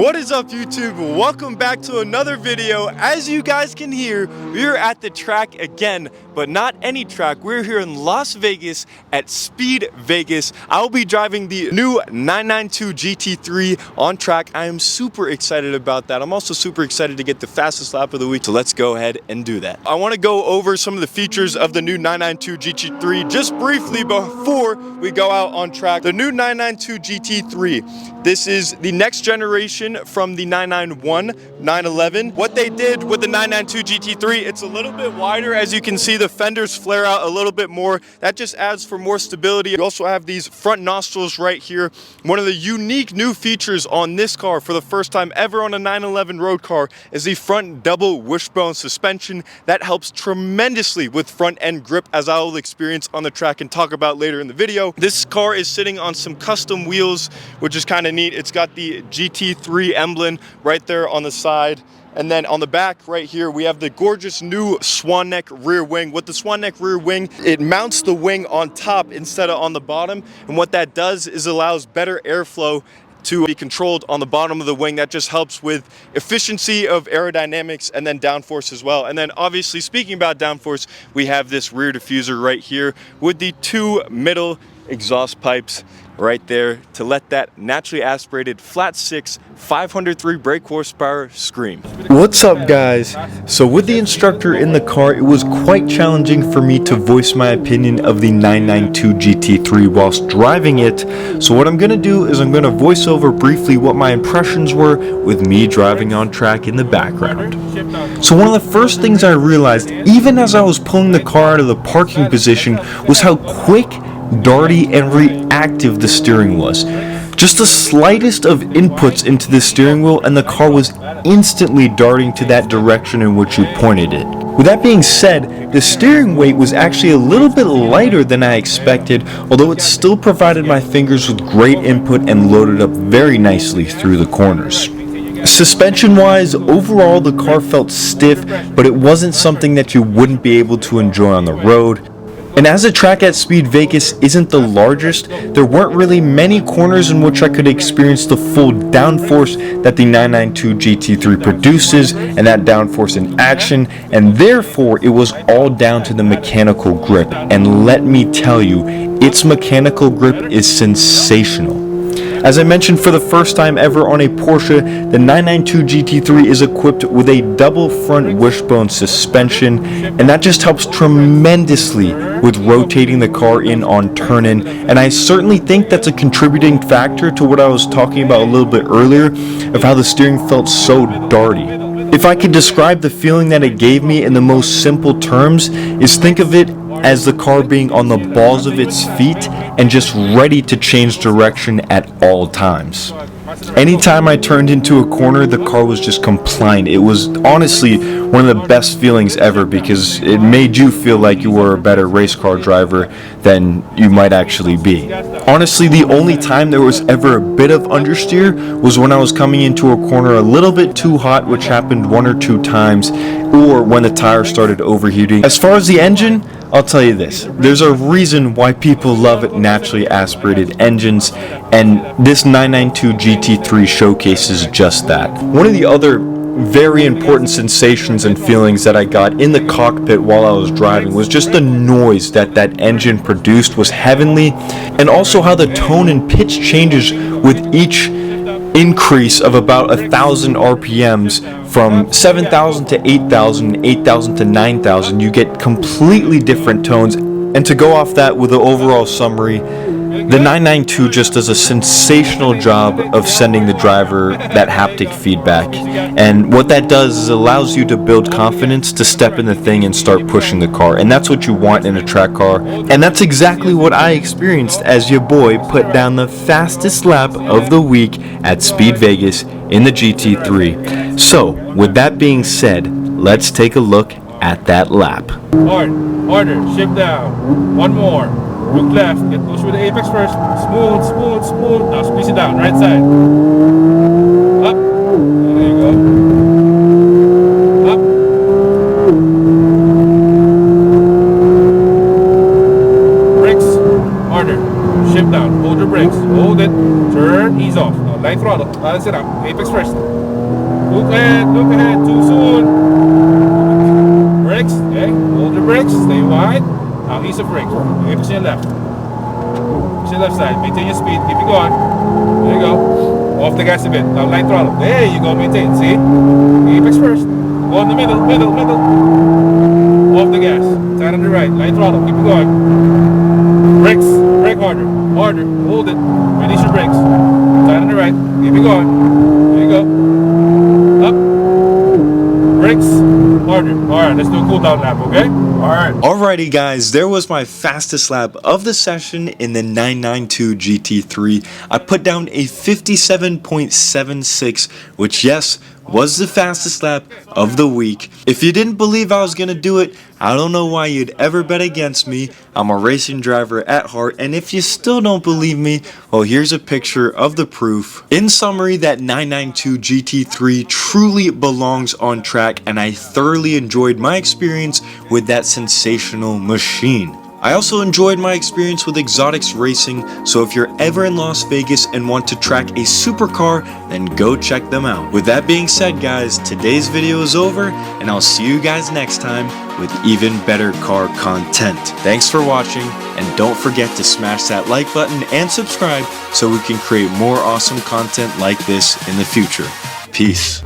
What is up, YouTube? Welcome back to another video. As you guys can hear, we're at the track again, but not any track. We're here in Las Vegas at Speed Vegas. I'll be driving the new 992 GT3 on track. I am super excited about that. I'm also super excited to get the fastest lap of the week, so let's go ahead and do that. I want to go over some of the features of the new 992 GT3 just briefly before we go out on track. The new 992 GT3, this is the next generation from the 991, 911. What they did with the 992 GT3, it's a little bit wider. As you can see, the fenders flare out a little bit more. That just adds for more stability. You also have these front nostrils right here. One of the unique new features on this car for the first time ever on a 911 road car is the front double wishbone suspension. That helps tremendously with front end grip, as I will experience on the track and talk about later in the video. This car is sitting on some custom wheels, which is kind of neat. It's got the GT3 emblem right there on the side. And then on the back right here, we have the gorgeous new swan neck rear wing. With the swan neck rear wing, it mounts the wing on top instead of on the bottom. And what that does is allows better airflow to be controlled on the bottom of the wing. That just helps with efficiency of aerodynamics and then downforce as well. And then obviously, speaking about downforce, we have this rear diffuser right here with the two middle exhaust pipes right there to let that naturally aspirated flat six 503 brake horsepower scream. What's up, guys? So with the instructor in the car, it was quite challenging for me to voice my opinion of the 992 GT3 whilst driving it. So what I'm gonna do is I'm gonna voice over briefly what my impressions were with me driving on track in the background. So one of the first things I realized, even as I was pulling the car out of the parking position, was how quick, darty, and reactive the steering was. Just the slightest of inputs into the steering wheel and the car was instantly darting to that direction in which you pointed it. With that being said, the steering weight was actually a little bit lighter than I expected, although it still provided my fingers with great input and loaded up very nicely through the corners. Suspension wise, overall the car felt stiff, but it wasn't something that you wouldn't be able to enjoy on the road. And as the track at Speed Vegas isn't the largest, there weren't really many corners in which I could experience the full downforce that the 992 GT3 produces, and that downforce in action, and therefore it was all down to the mechanical grip. And let me tell you, its mechanical grip is sensational. As I mentioned, for the first time ever on a Porsche, the 992 GT3 is equipped with a double front wishbone suspension, and that just helps tremendously with rotating the car in on turn-in, and I certainly think that's a contributing factor to what I was talking about a little bit earlier of how the steering felt so darty. If I could describe the feeling that it gave me in the most simple terms, is think of it as the car being on the balls of its feet and just ready to change direction at all times. Anytime I turned into a corner, the car was just compliant. It was honestly one of the best feelings ever because it made you feel like you were a better race car driver than you might actually be. Honestly, the only time there was ever a bit of understeer was when I was coming into a corner a little bit too hot, which happened one or two times, or when the tire started overheating. As far as the engine, I'll tell you this, there's a reason why people love naturally aspirated engines, and this 992 GT3 showcases just that. One of the other very important sensations and feelings that I got in the cockpit while I was driving was just the noise that that engine produced was heavenly, and also how the tone and pitch changes with each increase of about 1,000 RPMs. From 7,000 to 8,000, 8,000 to 9,000, you get completely different tones. And to go off that with the overall summary, the 992 just does a sensational job of sending the driver that haptic feedback. And what that does is allows you to build confidence to step in the thing and start pushing the car. And that's what you want in a track car. And that's exactly what I experienced as your boy put down the fastest lap of the week at Speed Vegas in the GT3. So, with that being said, let's take a look at that lap. Harder, shift down, one more, look left, get close with the apex first, smooth, smooth, smooth, now squeeze it down, right side, up, there you go, up, brakes, harder, shift down, hold your brakes, hold it, turn, ease off, now light throttle, balance it out. Apex first. Look ahead, too soon. Brakes, okay, hold the brakes, stay wide. Now ease the brakes, apex to your left. To your left side, maintain your speed, keep it going. There you go. Off the gas a bit, now light throttle. There you go, maintain, see? Apex first. Go in the middle. Off the gas, tight on the right, light throttle, keep it going. Brakes, brake harder, hold it, release your brakes. Tight on the right, keep it going. There you go. Up. Brakes, harder. Alright, let's do a cool down lap, okay? Alright. Alrighty guys, there was my fastest lap of the session in the 992 GT3. I put down a 57.76, which yes, was the fastest lap of the week. If you didn't believe I was gonna do it, I don't know why you'd ever bet against me. I'm a racing driver at heart, and if you still don't believe me, well, here's a picture of the proof. In summary, that 992 GT3 truly belongs on track, and I thoroughly enjoyed my experience with that sensational machine. I also enjoyed my experience with exotics racing, so if you're ever in Las Vegas and want to track a supercar, then go check them out. With that being said guys, today's video is over, and I'll see you guys next time with even better car content. Thanks for watching, and don't forget to smash that like button and subscribe so we can create more awesome content like this in the future. Peace.